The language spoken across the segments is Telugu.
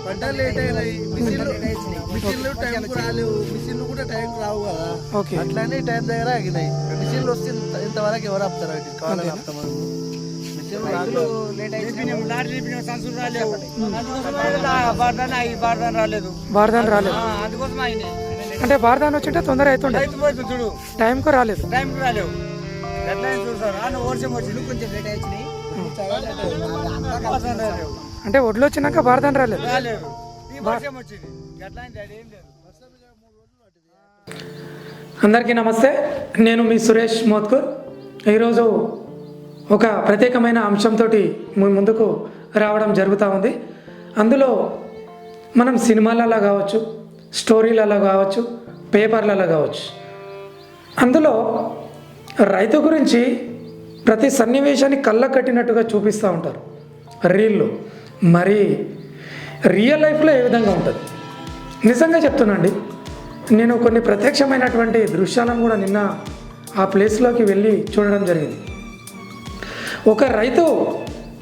పంటలు లేట్ అయినాయి, మిషన్లు టైంకు రాలేవు, మిషన్లు కూడా టైంకు రావు కదా. అట్లానే టైం దగ్గర ఆగినాయి. మిషన్లు వస్తే ఇంతవరకు ఎవరు ఆపుతారు? కావాలని ఆపుతాం. బార్దాన్ రాలేదు అంటే బార్దాన్ వచ్చింటే తొందర అవుతుండే, టైంకు రాలేదు. అంటే ఒడ్లు వచ్చినాక బార్దాన్ రాలేదు. అందరికీ నమస్తే, నేను మీ సురేష్ మోత్కూర్. ఈరోజు ఒక ప్రత్యేకమైన అంశంతో ముందుకు రావడం జరుగుతూ ఉంది. అందులో మనం సినిమాలలో కావచ్చు, స్టోరీలలో కావచ్చు, పేపర్లలో కావచ్చు, అందులో రైతు గురించి ప్రతి సన్నివేశాన్ని కళ్ళ కట్టినట్టుగా చూపిస్తూ ఉంటారు రీల్లో. మరి రియల్ లైఫ్లో ఏ విధంగా ఉంటుంది? నిజంగా చెప్తున్నాండి, నేను కొన్ని ప్రత్యక్షమైనటువంటి దృశ్యాలను కూడా నిన్న ఆ ప్లేస్లోకి వెళ్ళి చూడడం జరిగింది. ఒక రైతు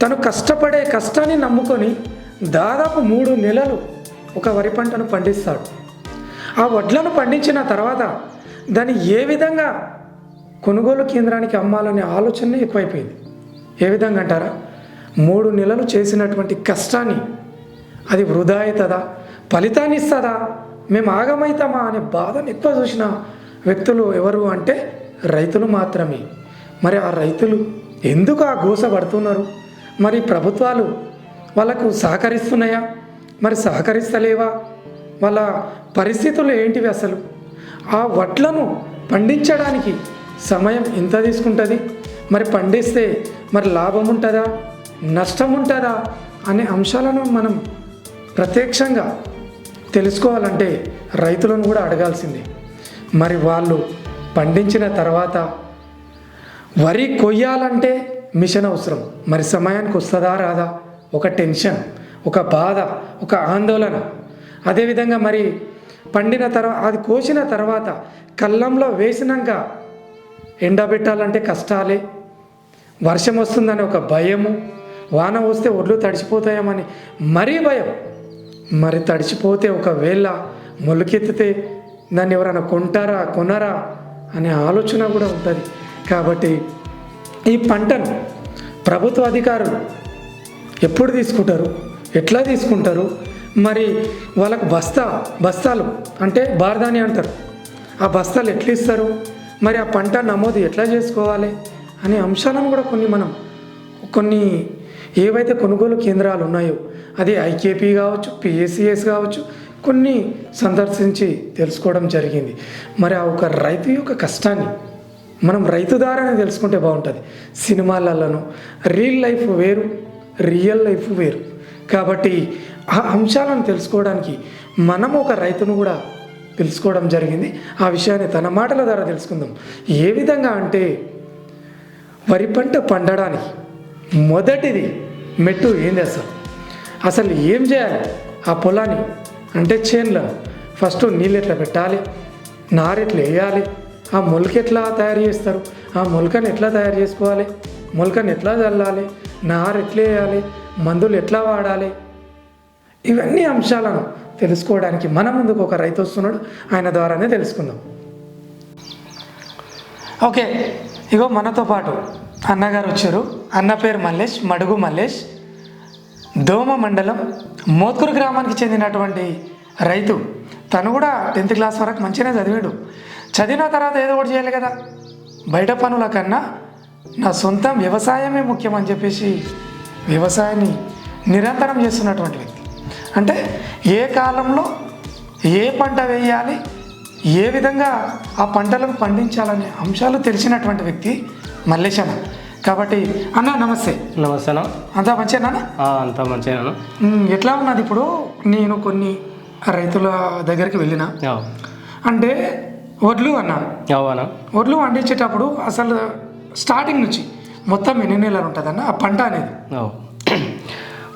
తను కష్టపడే కష్టాన్ని నమ్ముకొని దాదాపు 3 నెలలు ఒక వరి పంటను పండిస్తాడు. ఆ వడ్లను పండించిన తర్వాత దాన్ని ఏ విధంగా కొనుగోలు కేంద్రానికి అమ్మాలనే ఆలోచన ఎక్కువైపోయింది. ఏ విధంగా అంటారా? 3 నెలలు చేసినటువంటి కష్టాన్ని అది వృధా అవుతుందా, ఫలితాన్ని ఇస్తుందా, మేము ఆగమవుతామా అనే బాధను ఎక్కువ చూసిన వ్యక్తులు ఎవరు అంటే రైతులు మాత్రమే. మరి ఆ రైతులు ఎందుకు ఆ గోస పడుతున్నారు? మరి ప్రభుత్వాలు వాళ్ళకు సహకరిస్తున్నాయా, మరి సహకరిస్తలేవా? వాళ్ళ పరిస్థితులు ఏంటివి? అసలు ఆ వడ్లను పండించడానికి సమయం ఎంత తీసుకుంటుంది? మరి పండిస్తే మరి లాభం ఉంటుందా, నష్టం ఉంటుందా అనే అంశాలను మనం ప్రత్యక్షంగా తెలుసుకోవాలంటే రైతులను కూడా అడగాల్సిందే. మరి వాళ్ళు పండించిన తర్వాత వరి కొయ్యాలంటే మిషన్ అవసరం. మరి సమయానికి వస్తుందా రాదా? ఒక టెన్షన్, ఒక బాధ, ఒక ఆందోళన. అదేవిధంగా మరి పండిన తర్వాత అది కోసిన తర్వాత కళ్ళంలో వేసినాక ఎండబెట్టాలంటే కష్టాలే, వర్షం వస్తుందని ఒక భయము, వాన వస్తే ఒడ్లు తడిచిపోతాయేమని మరీ భయం. మరి తడిచిపోతే ఒకవేళ మొలకెత్తితే దాన్ని ఎవరైనా కొంటారా కొనరా అనే ఆలోచన కూడా ఉంటుంది. కాబట్టి ఈ పంటను ప్రభుత్వ అధికారులు ఎప్పుడు తీసుకుంటారు, ఎట్లా తీసుకుంటారు, మరి వాళ్ళకు బస్తాలు అంటే బార్దాని అంటారు, ఆ బస్తాలు ఎట్లా ఇస్తారు, మరి ఆ పంట నమోదు ఎట్లా చేసుకోవాలి అనే అంశాలను కూడా కొన్ని ఏవైతే కొనుగోలు కేంద్రాలు ఉన్నాయో అది ఐకేపీ కావచ్చు, పిఎస్సిఎస్ కావచ్చు, కొన్ని సందర్శించి తెలుసుకోవడం జరిగింది. మరి ఆ ఒక రైతు యొక్క కష్టాన్ని మనం రైతు ద్వారానే తెలుసుకుంటే బాగుంటుంది. సినిమాలలోనూ రియల్ లైఫ్ వేరు, రియల్ లైఫ్ వేరు. కాబట్టి ఆ అంశాలను తెలుసుకోవడానికి మనం ఒక రైతును కూడా తెలుసుకోవడం జరిగింది. ఆ విషయాన్ని తన మాటల ద్వారా తెలుసుకుందాం. ఏ విధంగా అంటే వరి పంట పండడానికి మొదటిది మెట్టు ఏంది? అసలు ఏం చేయాలి? ఆ పొలాన్ని అంటే చేన్లను ఫస్ట్ నీళ్ళు ఎట్లా పెట్టాలి, నారు ఎట్లా వేయాలి, ఆ మొలక ఎట్లా తయారు చేస్తారు, ఆ మొలకను ఎట్లా తయారు చేసుకోవాలి, మొలకను ఎట్లా చల్లాలి, నారు ఎట్లా వేయాలి, మందులు ఎట్లా వాడాలి, ఇవన్నీ అంశాలను తెలుసుకోవడానికి మన ముందుకు ఒక రైతు వస్తున్నాడు. ఆయన ద్వారానే తెలుసుకుందాం. ఓకే, ఇగో మనతో పాటు అన్నగారు వచ్చారు. అన్న పేరు మల్లేష్, మడుగు మల్లేష్, దోమ మండలం మోత్కూరు గ్రామానికి చెందినటువంటి రైతు. తను కూడా 10th క్లాస్ వరకు మంచిగానే చదివాడు. చదివిన తర్వాత ఏదో ఒకటి చేయాలి కదా, బయట పనుల కన్నా నా సొంతం వ్యవసాయమే ముఖ్యం అని చెప్పేసి వ్యవసాయాన్ని నిరంతరం చేస్తున్నటువంటి వ్యక్తి. అంటే ఏ కాలంలో ఏ పంట వేయాలి, ఏ విధంగా ఆ పంటలను పండించాలనే అంశాలు తెలిసినటువంటి వ్యక్తి మల్లేష్ అన్న. కాబట్టి అన్న నమస్తే. నమస్తే అన్న. అంతా మంచిగా? అంతా మంచిగా. ఎట్లా ఉన్నది ఇప్పుడు? నేను కొన్ని రైతుల దగ్గరికి వెళ్ళిన, అంటే వడ్లు అన్నాను, వడ్లు పండించేటప్పుడు అసలు స్టార్టింగ్ నుంచి మొత్తం ఎన్ని నెలలు ఉంటుంది అన్న ఆ పంట అనేది?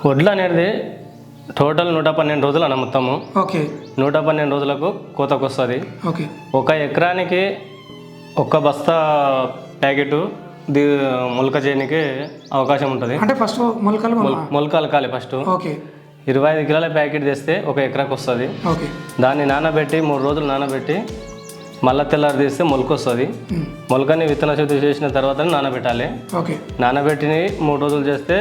వడ్లు అనేది టోటల్ 112 రోజులు అన్న మొత్తము. ఓకే, 112 రోజులకు కోతకు వస్తుంది. ఓకే, 1 ఎకరానికి 1 బస్తా ప్యాకెట్ మొలక చేయడానికి అవకాశం ఉంటుంది. అంటే ఫస్ట్ మొలకలు అలకాలి ఫస్ట్. ఓకే, 25 కిలోల ప్యాకెట్ తెస్తే 1 ఎకరాకు వస్తుంది. ఓకే. దాన్ని నానబెట్టి 3 రోజులు నానబెట్టి మళ్ళీ తెల్లారి తీస్తే మొలక వస్తుంది. మొలకని విత్తన శుద్ధి చేసిన తర్వాత నానబెట్టాలి. ఓకే. నానబెట్టి 3 రోజులు చేస్తే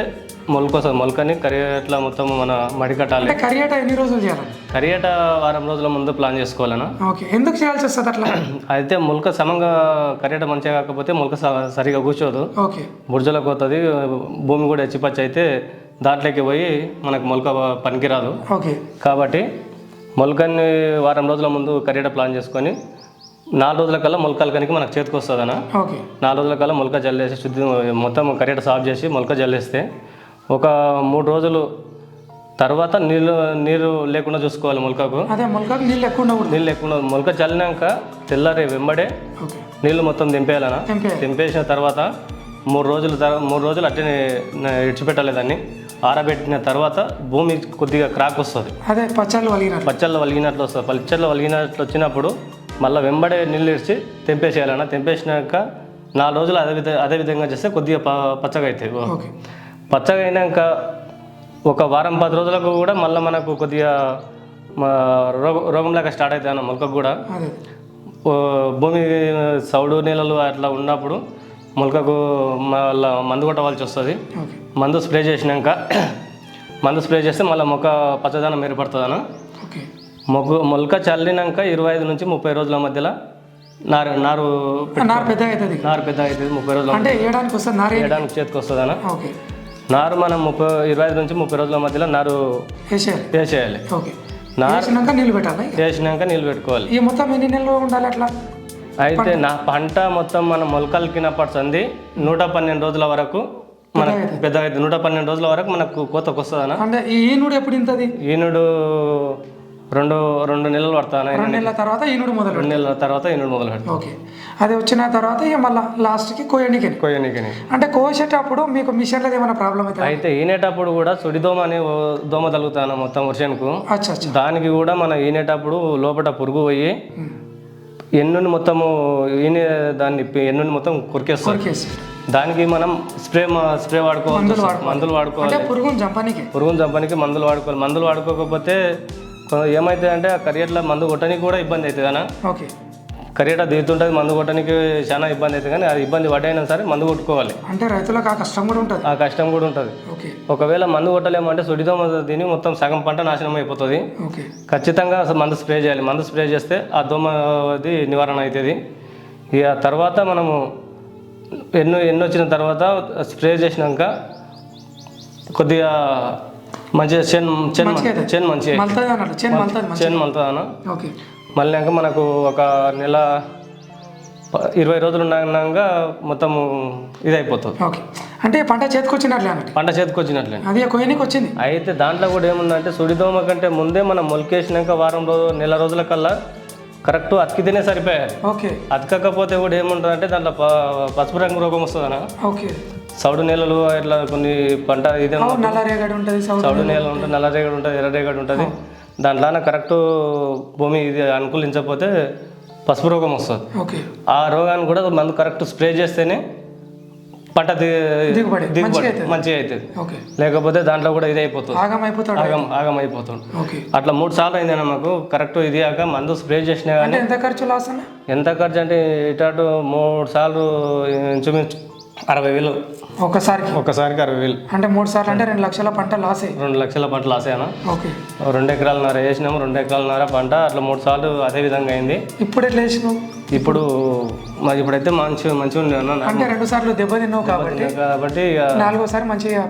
మొలక వస్తుంది. మొలకని కరిగేట్లా మొత్తం మన మడి కట్టాలి. కరియేట ఎన్ని రోజులు చేయాలి? కరిగేట వారం రోజుల ముందు ప్లాన్ చేసుకోవాలన్నా. ఓకే. ఎందుకు చేయాల్సి వస్తుంది అట్లా? అయితే మొలక సమంగా కరిగేట మంచిగా కాకపోతే మొలక సరిగా కూర్చోదు. ఓకే. బుర్జలకు పోతుంది. భూమి కూడా హెచ్చిపచ్చి అయితే దాంట్లోకి పోయి మనకు మొలక పనికిరాదు. ఓకే. కాబట్టి మొలకని వారం రోజుల ముందు కరిగేట ప్లాన్ చేసుకొని 4 రోజుల కల్లా మొలకలు కనుక మనకు చేతికి వస్తుందన్న. ఓకే. 4 రోజుల కల్లా మొలక జల్లేసి శుద్ధి మొత్తం కరిగేట సాఫ్ చేసి మొలక జల్లేస్తే ఒక 3 రోజులు తర్వాత నీరు లేకుండా చూసుకోవాలి మొలకకు. అదే మొలకకు నీళ్ళు లేకుండా మొలక చల్లినాక తెల్లారి వెంబడే నీళ్ళు మొత్తం దింపేయాలన్నా. దింపేసిన తర్వాత 3 రోజులు అట్లనే ఇడిచిపెట్టాలి. దాన్ని ఆరబెట్టిన తర్వాత భూమి కొద్దిగా క్రాక్ వస్తుంది. అదే పచ్చళ్ళు వలిగినట్లు వస్తుంది. పచ్చళ్ళు వలిగినట్లు వచ్చినప్పుడు మళ్ళీ వెంబడే నీళ్ళు ఇడిచి తెంపేసేయాలన్నా. తెంపేసినాక 4 రోజులు అదే విధంగా చేస్తే కొద్దిగా పచ్చగా అవుతాయి. పచ్చగా అయినాక ఒక వారం 10 రోజులకు కూడా మళ్ళీ మనకు కొద్దిగా రోగంలాగా స్టార్ట్ అవుతాయి అన్న మొలకకు కూడా. భూమి సౌడు నీళ్ళలు అట్లా ఉన్నప్పుడు మొలకకు మళ్ళీ మందు కొట్టవలసి వస్తుంది. మందు స్ప్రే చేస్తే మళ్ళీ మొక్క పచ్చదనం ఏర్పడుతుంది అన్న. మొలక చల్లినాక 25 నుంచి 30 రోజుల మధ్యలో నారు పెద్ద అవుతుంది. 30 రోజుల ఏడానికి చేతికి వస్తుంది అన్న. నారు మనం 25 నుంచి 30 రోజుల మధ్యలో నారు వేసేయాలి. వేసినాక నీళ్ళు పెట్టుకోవాలి. మొత్తం ఎన్ని నెలలు ఉండాలి అట్లా? అయితే నా పంట మొత్తం మనం మొలకలకినప్పటి 112 రోజుల వరకు మనకు పెద్ద 112 రోజుల వరకు మనకు కోతకు వస్తుంది అన్న. అంటే ఈనుడు ఎప్పుడు ఇంతది? ఈనుడు రెండు నెలలు పడతాను. 2 నెలల తర్వాత ఈనుడు మొదలు 2 నెలల తర్వాత ఈనుడు మొదలు పెడతాను. ఓకే. అది వచ్చిన తర్వాత ఇక మళ్ళీ లాస్ట్కి కోయనికి. అంటే కోసేటప్పుడు మీకు మిషన్లో ఏమైనా ప్రాబ్లం అవుతుంది? అయితే ఈనేటప్పుడు కూడా సుడిదోమ అనే దోమ తగులుతాను మొత్తం వర్షానికి. దానికి కూడా మనం ఈనేటప్పుడు లోపల పురుగు పోయి ఎన్నుని మొత్తము దాన్ని ఎన్నుని మొత్తం కొరికేస్తాం. దానికి మనం స్ప్రే వాడుకోవాలి. మందులు వాడుకోవాలి. పురుగును చంపడానికి మందులు వాడుకోవాలి. మందులు వాడుకోకపోతే ఏమవుతుంది అంటే ఆ కరిగేట్ల మందు కొట్టడానికి కూడా ఇబ్బంది అవుతుంది అన్న. ఓకే. కరిగేట దిగుతుంటుంది, మందు కొట్టడానికి చాలా ఇబ్బంది అవుతుంది. కానీ అది ఇబ్బంది పడైనా సరే మందు కొట్టుకోవాలి. అంటే రైతులకు ఆ కష్టం కూడా ఉంటుంది. ఒకవేళ మందు కొట్టలేమంటే సుడిదోమ దీని మొత్తం సగం పంట నాశనం అయిపోతుంది. ఖచ్చితంగా మందు స్ప్రే చేయాలి. మందు స్ప్రే చేస్తే ఆ దోమది నివారణ అవుతుంది. ఇక తర్వాత మనము ఎన్ని వచ్చిన తర్వాత స్ప్రే చేసినాక కొద్దిగా మంచిగా చేను మలుతుంది అన్న. మళ్ళీనాక మనకు ఒక నెల 20 రోజులు ఉన్నాక మొత్తం ఇది అయిపోతుంది. అంటే పంట చేతికొచ్చినట్లే అది కోయనికి వచ్చింది. అయితే దాంట్లో కూడా ఏముందంటే సుడిదోమ కంటే ముందే మనం మొలికేసినాక నెల రోజుల కల్లా కరెక్ట్ అతికితేనే సరిపోయాలి. అతకకపోతే కూడా ఏముంటుంది అంటే దాంట్లో పసుపు రంగు రోగం వస్తుంది అన్న. సౌడు నేలలు ఇట్లా కొన్ని పంట ఇదే సౌడు నేల ఉంటుంది, నల్లరేగడి ఉంటుంది, ఎర్రరేగడి ఉంటుంది. దాంట్లో కరెక్ట్ భూమి ఇది అనుకూలించకపోతే పసుపు రోగం వస్తుంది. ఆ రోగాన్ని కూడా మందు కరెక్ట్ స్ప్రే చేస్తేనే పంట దిగుబడి మంచిగా అవుతుంది. లేకపోతే దాంట్లో కూడా ఇది అయిపోతుంది, ఆగం అయిపోతుంది. అట్లా 3 సార్లు అయిందన్న మాకు. కరెక్ట్ ఇది ఆక మందు స్ప్రే చేసినా కానీ ఎంత ఖర్చు అంటే ఇటు 3 సార్లు ఇంచుమించు 60,000 ఒకసారికి 60,000. అంటే 3 సార్లు అంటే 2 లక్షల పంట లాస్. 2 లక్షల పంట లాస్ అయినా. 2 ఎకరాలన్నర వేసినాము. 2 ఎకరాలన్నర పంట అట్లా 3 సార్లు అదే విధంగా అయింది. ఇప్పుడు ఎట్లా వేసినావు? ఇప్పుడైతే మంచిగా ఉన్నాను. అంటే 2 సార్లు దెబ్బ తిన్నావు కాబట్టి 4వసారి మంచిగా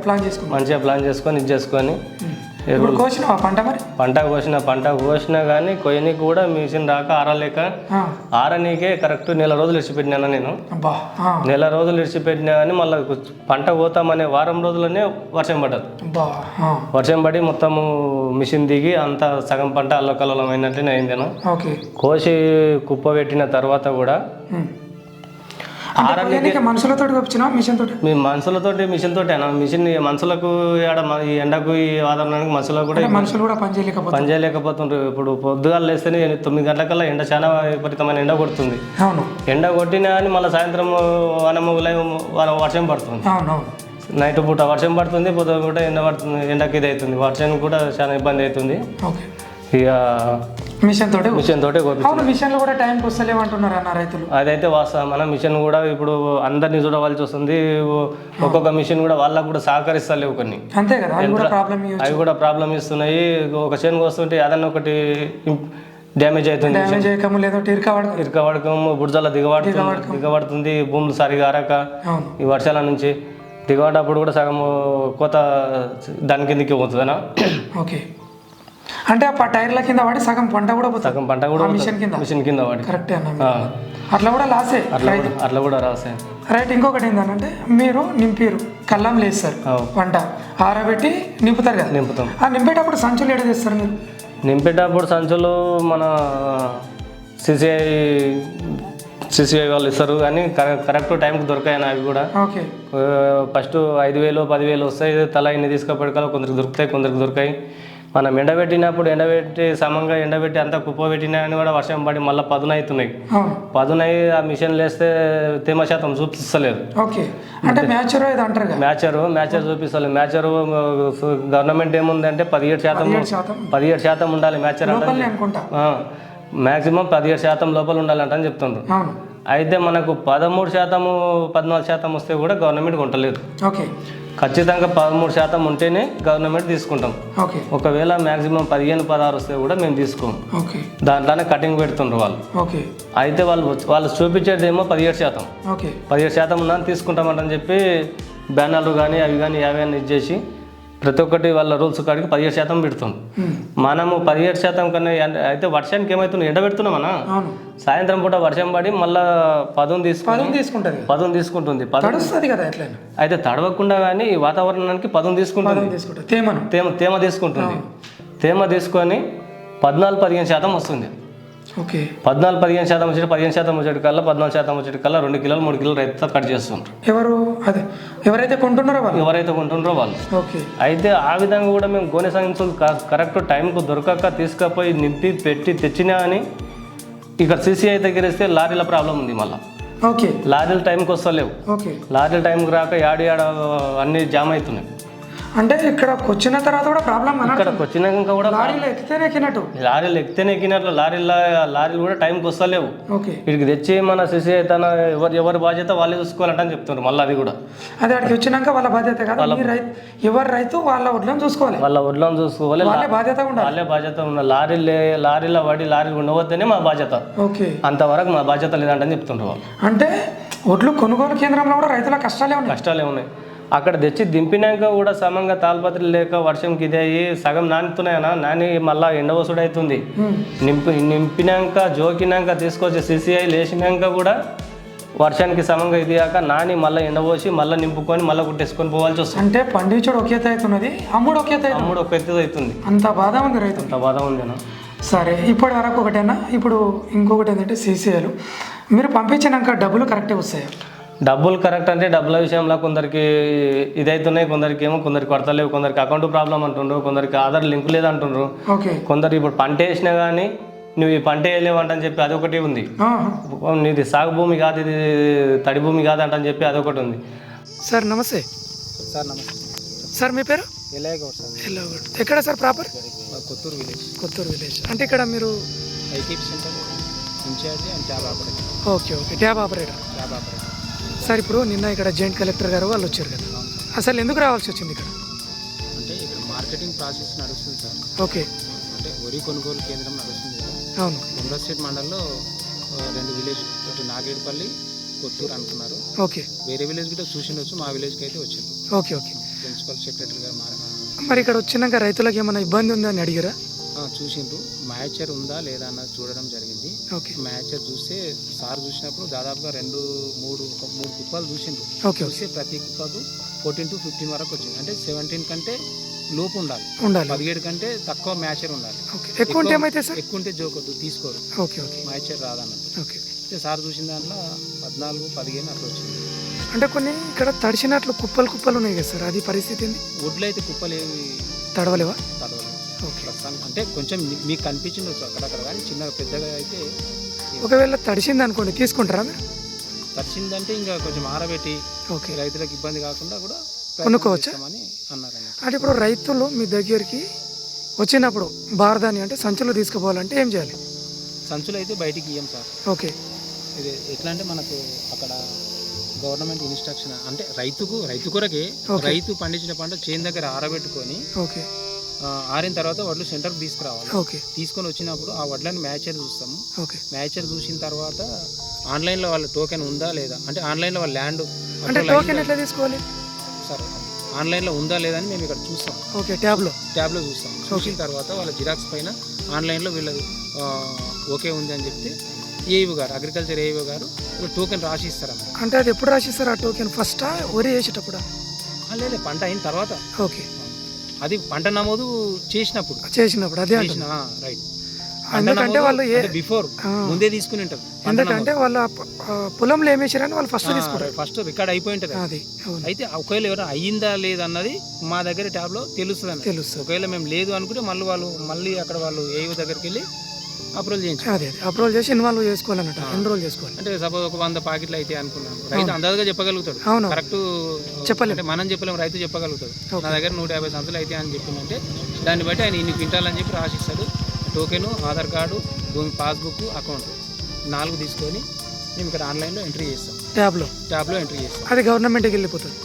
ప్లాన్ చేసుకొని ఇది చేసుకొని కోసినావా పంట కోసినా కానీ కొయ్యనికి కూడా మిషన్ రాక ఆరనీకే కరెక్ట్ నెల రోజులు ఇడిచిపెట్టినా నేను. నెల రోజులు ఇడిచిపెట్టినా కానీ మళ్ళీ పంట పోతామనే వారం రోజులనే వర్షం పడ్డది. వర్షం పడి మొత్తము మిషన్ దిగి అంతా సగం పంట అల్లకల్లోలం అయినట్లనే అయిందేనా. కోసి కుప్ప పెట్టిన తర్వాత కూడా మనుషులతో మిషన్ తోటి మిషన్ మనుషులకు ఈ ఎండకు ఈ వాతావరణానికి మనుషులు కూడా పని చేయలేకపోతుంటారు. ఇప్పుడు పొద్దుగాలు లేస్తేనే 9 గంటలకల్లా ఎండ చాలా విపరీతమైన ఎండ కొడుతుంది. ఎండ కొట్టినా కానీ మళ్ళీ సాయంత్రం వర్షం పడుతుంది. నైట్ పూట వర్షం పడుతుంది, పొద్దున పూట ఎండ పడుతుంది, ఎండకి ఇది అవుతుంది, వర్షం కూడా చాలా ఇబ్బంది అవుతుంది. ఓకే. ఇక మిషన్ తోటే కోపించాం. అవును, మిషన్లు కూడా టైంకి వస్తలేవు అంటున్నారు అన్న రైతులు. అదైతే వాస్తవం. మన మిషన్ కూడా ఇప్పుడు అందరినీ చూడవలసి వస్తుంది. ఒక్కొక్క మిషన్ కూడా వాళ్ళకు కూడా సహకరిస్తలేవు కొన్ని. అంతే కదా, అవి కూడా ప్రాబ్లం ఇస్తున్నాయి. ఒక చేనుకు వస్తుంటే అదన్న ఒకటి డ్యామేజ్ అవుతుంది, ఇరకవడకం, బుడ్జాల దిగబడుతుంది, భూములు సరిగా అరక ఈ వర్షాల నుంచి దిగబడ్డప్పుడు కూడా సగం కోత దాని కిందకి పోతుందనా. ఓకే. అంటే ఆ టైర్ల కింద పడి సగం పంట కూడా మిషన్ కింద పడి కరెక్టే అన్న. అట్లా కూడా లాసే, అట్లా కూడా రాసే. రైట్. ఇంకొకటి ఏంటంటే మీరు నింపారు, కల్లం లేస్తారు, పంట ఆరబెట్టి నింపుతారు కదా. నింపుతాం. ఆ నింపేటప్పుడు సంచులు ఏడ చేస్తారు మీరు? నింపేటప్పుడు సంచులు మన సిసిఐ వాళ్ళు ఇస్తారు, కానీ కరెక్ట్ టైంకి దొరకాయని అవి కూడా. ఓకే. ఫస్ట్ 5,000 10,000 వస్తాయి, తల ఇన్ని తీసుకుపెట్టుకోవాలి. కొందరికి దొరుకుతాయి, కొందరికి దొరికాయి. మనం ఎండబెట్టి సమంగా ఎండబెట్టి అంతా కుప్ప పెట్టినా అని కూడా వర్షం పడి మళ్ళీ పదును అవుతున్నాయి. పదునై ఆ మిషన్ లేస్తే తేమ శాతం చూపిస్తలేదు. మ్యాచర్ చూపిస్తలేదు. మ్యాచర్ గవర్నమెంట్ ఏముందంటే 17% ఉండాలి మ్యాచర్ అంటే. మ్యాక్సిమం 17% లోపల ఉండాలంట అని చెప్తుండ్రు. అయితే మనకు 13% 14% వస్తే కూడా గవర్నమెంట్ కొంటలేదు. ఖచ్చితంగా 13% ఉంటేనే గవర్నమెంట్ తీసుకుంటాం. ఒకవేళ మ్యాక్సిమం 15-16 వస్తే కూడా మేము తీసుకోం. దాంట్లోనే కటింగ్ పెడుతుండ్రు వాళ్ళు. అయితే వాళ్ళు చూపించేదేమో 17%. 17% ఉందని తీసుకుంటామంటని చెప్పి బ్యానర్లు కానీ అవి కానీ యాభై ఇచ్చేసి ప్రతి ఒక్కటి వాళ్ళ రూల్స్ కాడికి 17% పెడుతుంది. మనము 17% కన్నా అయితే వర్షానికి ఏమవుతుంది, ఎండబెడుతున్నామన్నా. సాయంత్రం పూట వర్షం పడి మళ్ళీ పదును తీసుకుంటుంది. అయితే తడవకుండా కానీ వాతావరణానికి పదును తీసుకుంటుంది, తేమ తీసుకుంటుంది. తేమ తీసుకొని 14-15% వస్తుంది. 14-15% వచ్చేటి 15% వచ్చేటి కల్లా 14% వచ్చేటి కల్లా 2 కిలోలు 3 కిలోలు రైతు కట్ చేస్తుంటారు. ఎవరైతే కొంటున్నారో వాళ్ళు. అయితే ఆ విధంగా కూడా మేము గోనె సంచులు కరెక్ట్ టైంకు దొరకక తీసుకపోయి నింపి పెట్టి తెచ్చినా అని ఇక్కడ సిసిఐ దగ్గర ఇస్తే లారీల ప్రాబ్లం ఉంది. మళ్ళీ లారీలు టైంకి వస్తలేవు. లారీలు టైంకి రాక యాడ అన్ని జామ్ అవుతున్నాయి. అంటే ఇక్కడికి వచ్చిన తర్వాత కూడా ప్రాబ్లం. ఇక్కడికి వచ్చినాక కూడా లారీలు ఎక్కితేనే ఎక్కినట్లు లారీలు కూడా టైంకి వస్తలేవు. ఇక్కడికి తెచ్చి మన సిసి తన ఎవరి బాధ్యత వాళ్ళే చూసుకోవాలంటే చెప్తున్నారు. మళ్ళీ అది కూడా అదే అక్కడికి వచ్చినాక వాళ్ళ బాధ్యత కాదు, ఎవరు రైతు వాళ్ళ వడ్లను చూసుకోవాలి, వాళ్ళే బాధ్యత ఉండాలి. లారీలో పడి లారీలు ఉండవద్దనే మా బాధ్యత. అంతవరకు మా బాధ్యత లేదంటని చెప్తున్నారు వాళ్ళు. అంటే ఒడ్లు కొనుగోలు కేంద్రంలో కూడా రైతుల కష్టాలే ఉన్నాయి. అక్కడ తెచ్చి దింపినాక కూడా సమంగా తాళపత్రులు లేక వర్షంకి ఇది అయ్యి సగం నానుతున్నాయనా, నాని మళ్ళీ ఎండవసుడు అవుతుంది. నింపినాక జోకినాక తీసుకొచ్చి సిసిఐ లేచినాక కూడా వర్షానికి సమంగా ఇది కాక నాని మళ్ళీ ఎండపోసి మళ్ళీ నింపుకొని మళ్ళీ కుట్టేసుకొని పోవాల్సి వస్తుంది. అంటే పండించుడు ఒకే అవుతున్నది, అమ్ముడు ఒక ఎత్తు అవుతుంది. అంత బాధ ఉంది రైతు, అంత బాధ ఉంది అన్న. సరే, ఇప్పటి వరకు ఒకటేనా? ఇప్పుడు ఇంకొకటి ఏంటంటే సిసిఐలు మీరు పంపించినాక డబ్బులు కరెక్టే వస్తాయి? డబ్బులు కరెక్ట్ అంటే డబ్బుల విషయంలో కొందరికి ఇదైతున్నాయి, కొందరికి ఏమో కొందరికి కొడతలేవు, కొందరికి అకౌంట్ ప్రాబ్లం అంటుండ్రు, కొందరికి ఆధార్ లింక్ లేదంటుండ్రు. కొందరు ఇప్పుడు పంట వేసినా కానీ నువ్వు ఈ పంట వేయలేవు అంటని చెప్పి అదొకటి ఉంది. నీది సాగు భూమి కాదు, ఇది తడి భూమి కాదు అంటని చెప్పి అదొకటి ఉంది. సార్ నమస్తే. సార్ మీ పేరు? ఎక్కడ సార్ ప్రాపర్? కొత్తూరు విలేజ్. అంటే ఇక్కడ మీరు ఓకే ట్యాబ్ ఆపరేటర్. సార్ ఇప్పుడు నిన్న ఇక్కడ జాయింట్ కలెక్టర్ గారు వాళ్ళు వచ్చారు కదా, అసలు ఎందుకు రావాల్సి వచ్చింది ఇక్కడ? అంటే ఇక్కడ మార్కెటింగ్ ప్రాసెస్ నడుస్తుంది సార్. ఓకే. అంటే వరి కొనుగోలు కేంద్రం నడుస్తుంది కదా. అవును. గుండ్రస్టేట్ మండలంలో 2 విలేజ్, ఇటు నాగేడుపల్లి, కొత్తూరు అనుకున్నారు. ఓకే. వేరే విలేజ్ కూడా చూసిండొచ్చు, మా విలేజ్కి అయితే వచ్చింది. ఓకే. ప్రిన్సిపల్ సెక్రటరీ గారు మరి ఇక్కడ వచ్చినాక రైతులకు ఏమైనా ఇబ్బంది ఉందా అని అడిగారా? చూసిండ్రు. మ్యాచర్ ఉందా లేదా అన్నది చూడడం జరిగింది. మ్యాచర్ చూస్తే సార్ చూసినప్పుడు దాదాపుగా 2-3 కుప్పలు చూసిండ్రు. చూస్తే ప్రతి కుప్పకు 14 to 15 వరకు వచ్చింది. అంటే 17 కంటే లోపు ఉండాలి, 17 కంటే తక్కువ మ్యాచర్ ఉండాలి. ఎక్కువ ఉంటే జోకొద్దు, తీసుకోరు, మ్యాచర్ రాదన్నట్టు. సార్ చూసిన దాంట్లో 14-15 అట్లా వచ్చింది. అంటే కొన్ని ఇక్కడ తడిచినట్లు కుప్పలు ఉన్నాయి కదా సార్, అది పరిస్థితి ఏంది? ఒడ్లు అయితే కుప్పలు ఏవి తడవలేవా? అంటే కొంచెం మీకు కనిపించిండొచ్చు అక్కడక్కడ, కానీ చిన్న పెద్దగా అయితే. ఒకవేళ తడిసింది అనుకోండి, తీసుకుంటారా మీరు? తడిసిందంటే ఇంకా కొంచెం ఆరబెట్టి రైతులకు ఇబ్బంది కాకుండా కూడా కొనుక్కోవచ్చా? అని అన్నారు అన్నట్టు. అంటే ఇప్పుడు రైతులు మీ దగ్గరికి వచ్చినప్పుడు బారదాని అంటే సంచులు తీసుకుపోవాలంటే ఏం చేయాలి? సంచులు అయితే బయటికి ఇయ్యం సార్. ఓకే. ఇది ఎట్లా అంటే మనకు అక్కడ గవర్నమెంట్ ఇన్స్ట్రక్షన్ అంటే రైతు కొరకే రైతు పండించిన పంట చేను దగ్గర ఆరబెట్టుకొని ఓకే ఆరిన తర్వాత వడ్లు సెంటర్కి తీసుకురావాలి. ఓకే. తీసుకొని వచ్చినప్పుడు ఆ వడ్లని మ్యాచర్ చూస్తాము. ఓకే. మ్యాచర్ చూసిన తర్వాత ఆన్లైన్లో వాళ్ళ టోకెన్ ఉందా లేదా అంటే ఆన్లైన్లో వాళ్ళ ల్యాండ్ అంటే టోకెన్ ఎట్లా తీసుకోవాలి సార్? ఆన్లైన్లో ఉందా లేదా అని మేము ఇక్కడ చూస్తాం. ఓకే. ట్యాబ్లో చూస్తాం. చూసిన తర్వాత వాళ్ళ జిరాక్స్ పైన ఆన్లైన్లో వీళ్ళది ఓకే ఉంది అని చెప్తే ఏఈఓ గారు అగ్రికల్చర్ ఏఈఓ గారు టోకెన్ రాసి ఇస్తారన్నమాట. అంటే అది ఎప్పుడు రాసిస్తారు ఆ టోకెన్? ఫస్టా వరి వేసేటప్పుడా? లేదు, పంట అయిన తర్వాత. ఓకే. అది పంట నమోదు చేసినప్పుడు అదే రైట్. ఎందుకంటే వాళ్ళు బిఫోర్ ముందే తీసుకుని ఉంటారు. ఎందుకంటే వాళ్ళ పొలంలో ఏం వేసారని వాళ్ళు ఫస్ట్ రికార్డ్ అయిపోయి ఉంటుంది. అది అయితే ఒకవేళ ఎవరైనా అయ్యిందా లేదన్నది మా దగ్గర ట్యాబ్లో తెలుస్తుంది. ఒకవేళ మేము లేదు అనుకుంటే మళ్ళీ అక్కడ వాళ్ళు ఏఈఓ దగ్గరికి వెళ్ళి అప్రూవల్ చేయించాలి. అప్రూవల్ చేసి ఇన్వాల్వ్ చేసుకోవాలన్నట్టు, ఎన్రోల్ చేసుకోవాలి. అంటే సపోజ్ ఒక 100 ప్యాకెట్లు అయితే అనుకున్నాను, రైతు అందాజుగా చెప్పగలుగుతాడు. కరెక్ట్ చెప్పలేము, మనం చెప్పలేము, రైతు చెప్పగలుగుతాడు. నా దగ్గర 150 సంచులు అయితే అని చెప్పిందంటే దాన్ని బట్టి ఆయన ఇన్ని క్వింటాలని చెప్పి రాసిస్తాడు. టోకెను, ఆధార్ కార్డు, భూమి పాస్బుక్, అకౌంట్ 4 తీసుకొని మేము ఇక్కడ ఆన్లైన్లో ఎంట్రీ చేస్తాం. ట్యాబ్లో ఎంట్రీ చేస్తాం. అది గవర్నమెంట్కి వెళ్ళిపోతుంది.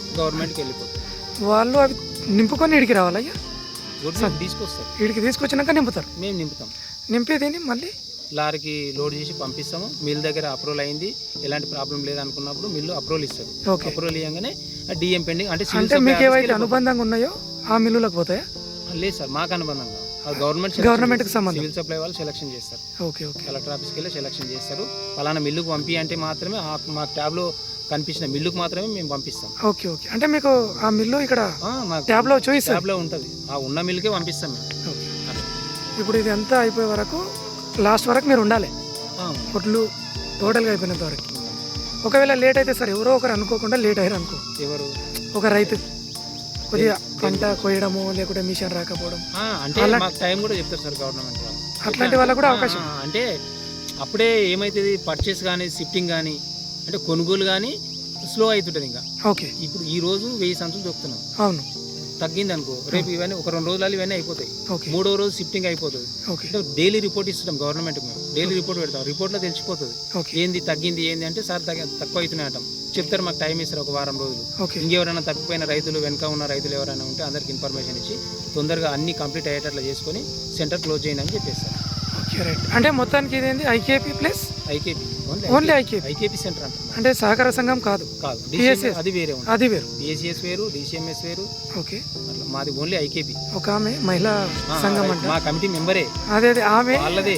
వాళ్ళు అవి నింపుకొని ఇడికి రావాలి. తీసుకొస్తారు. ఇడికి తీసుకొచ్చినాక నింపుతారు. మేము నింపుతాం. నింపేది మళ్ళీ లారీకి లోడ్ చేసి పంపిస్తాము. మిల్ దగ్గర అప్రూవల్ అయింది, ఎలాంటి ప్రాబ్లం లేదనుకున్నప్పుడు మిల్లు అప్రూవల్ ఇస్తారు. అప్రూవల్ ఇవ్వగానే డిఎం పెండింగ్ అంటే మీకు ఏవైతే అనుబంధంగా ఉన్నాయో ఆ మిల్లులకు పోతాయా? లేదు సార్, మాకు అనుబంధంగా గవర్నమెంట్కి సంబంధం. సివిల్ సప్లై వాళ్ళు సెలక్షన్ చేస్తారు. కలెక్టర్ ఆఫీస్కి వెళ్ళి సెలక్షన్ చేస్తారు. పలానా మిల్లుకు పంపి అంటే మాత్రమే మాకు ట్యాబ్లో కనిపించిన మిల్లుకు మాత్రమే మేము పంపిస్తాం. ఓకే. అంటే మీకు ఆ మిల్లు ఇక్కడ ట్యాబ్లో ఉంటుంది. ఆ ఉన్న మిల్లుకే పంపిస్తాం మేము. ఇప్పుడు ఇది అంతా అయిపోయే వరకు లాస్ట్ వరకు మీరు ఉండాలి. కొట్లు టోటల్గా అయిపోయినంత వరకు. ఒకవేళ లేట్ అయితే సార్ ఎవరో ఒకరు అనుకోకుండా లేట్ అయ్యారు అనుకో, ఎవరు ఒక రైతు కొద్దిగా పంట కోయడము లేకుంటే మిషన్ రాకపోవడం అంటే టైం కూడా చెప్తారు సార్ గవర్నమెంట్ వాళ్ళు. అట్లాంటి వాళ్ళకు కూడా అవకాశం. అంటే అప్పుడే ఏమైతుంది, పర్చేస్ కానీ షిఫ్టింగ్ కానీ అంటే కొనుగోలు కానీ స్లో అవుతుంటుంది. ఇంకా ఓకే. ఇప్పుడు ఈ రోజు 1000 సంచులు దొక్కుతున్నాం. అవును. తగ్గింది అనుకో, రేపు ఇవన్నీ ఒక 2 రోజులు ఇవన్నీ అయిపోతాయి. 3వ రోజు షిఫ్టింగ్ అయిపోతుంది. డైలీ రిపోర్ట్ ఇస్తున్నాం గవర్నమెంట్. మేము డైలీ రిపోర్ట్ పెడతాం. రిపోర్ట్లో తెలిసిపోతుంది ఏంది తగ్గింది ఏంది అంటే సార్ తక్కువ అవుతున్నాయి అంటాం. చెప్తారు, మాకు టైం ఇస్తారు ఒక వారం రోజులు. ఇంకెవరైనా తప్పిపోయిన రైతులు, వెనక ఉన్న రైతులు ఎవరైనా ఉంటే అందరికి ఇన్ఫర్మేషన్ ఇచ్చి తొందరగా అన్ని కంప్లీట్ అయ్యేటట్లు చేసుకొని సెంటర్ క్లోజ్ చేయండి అని చెప్పేస్తారు. అంటే మొత్తానికి ఇదేంది IKP plus only IKP centre అంటారు. అంటే సహకార సంఘం కాదు. అది వేరే, అది వేరు. బిఎస్సిఎస్ వేరు, డిసిఎంఎస్ వేరు. ఓకే. మాది ఓన్లీ ఐకేపీ. ఒక ఆమె మహిళా సంఘం అంటే మా కమిటీ మెంబరే. అదే ఆమె వాళ్ళదే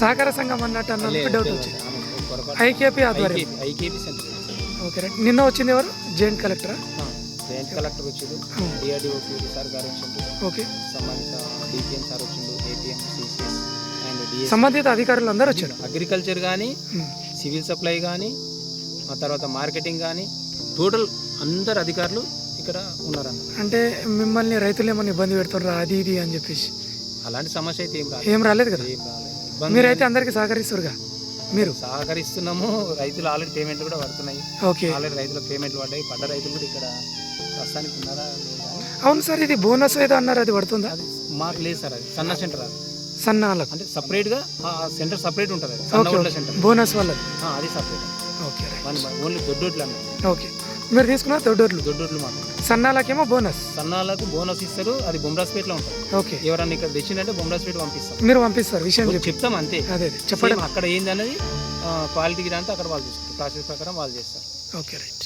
సహకార సంఘం అన్నట్టు అన్నప్పుడు డౌట్ వచ్చింది. ఐకేపీ ఆధ్వర్యం ఐకేపీ సెంటర్. Okay right. నిన్న వచ్చింది ఎవరు? జాయింట్ కలెక్టర్ వచ్చారు, డిఆర్డిఓ సార్ గారు వచ్చిండు. ఓకే. సంబంధిత డిపిఎం సార్ వచ్చిండు, ఏపీఎం, సిసిఎస్ అండ్ సంబంధిత అధికారులు అందరూ వచ్చారు. అగ్రికల్చర్ కానీ, సివిల్ సప్లై కానీ, ఆ తర్వాత మార్కెటింగ్ కానీ, టోటల్ అందరు అధికారులు ఇక్కడ ఉన్నారన్న. అంటే మిమ్మల్ని రైతులు ఏమన్నా ఇబ్బంది పెడుతున్నారా అది ఇది అని చెప్పేసి? అలాంటి సమస్య అయితే ఏం రాలేదు కదా. మీరైతే అందరికి సహకరిస్తారుగా? మీరు సహకరిస్తున్నాము. రైతులు ఆల్రెడీ పేమెంట్లు కూడా పడుతున్నాయి. ఓకే. ఆల్రెడీ రైతులకు పేమెంట్లు పడ్డాయి. పడ్డ రైతులు కూడా ఇక్కడ ప్రస్తుతానికి ఉన్నారా? అవును సార్, ఇది బోనస్ ఏదో అన్నారు, అది పడుతుందా? అది మాకు లేదు సార్. అది సన్న సెంటర్. సన్నాలకు అంటే సపరేట్గా సెంటర్ సపరేట్ ఉంటుంది. సెంటర్ బోనస్ వల్ల అది సపరేట్. ఓకే. ఓన్లీ దొడ్డోట్లు అన్న. ఓకే. మీరు తీసుకున్న దొడ్డోట్లు మాకు. సన్నాలకేమో బోనస్. సన్నాలకు బోనస్ ఇస్తారు. అది బొమ్రాస్పేట్లో ఉంటుంది. ఓకే. ఎవరన్నా ఇక్కడ తెచ్చిందంటే బొమ్రాస్పేట్ పంపిస్తాం. మీరు పంపిస్తారు, విషయం చెప్తాం అంతే. అదే చెప్పండి. అక్కడ ఏంది అనేది క్వాలిటీకి అంతా అక్కడ వాళ్ళు చూస్తారు. ప్రాసెస్ ప్రకారం వాళ్ళు చేస్తారు. Okay right.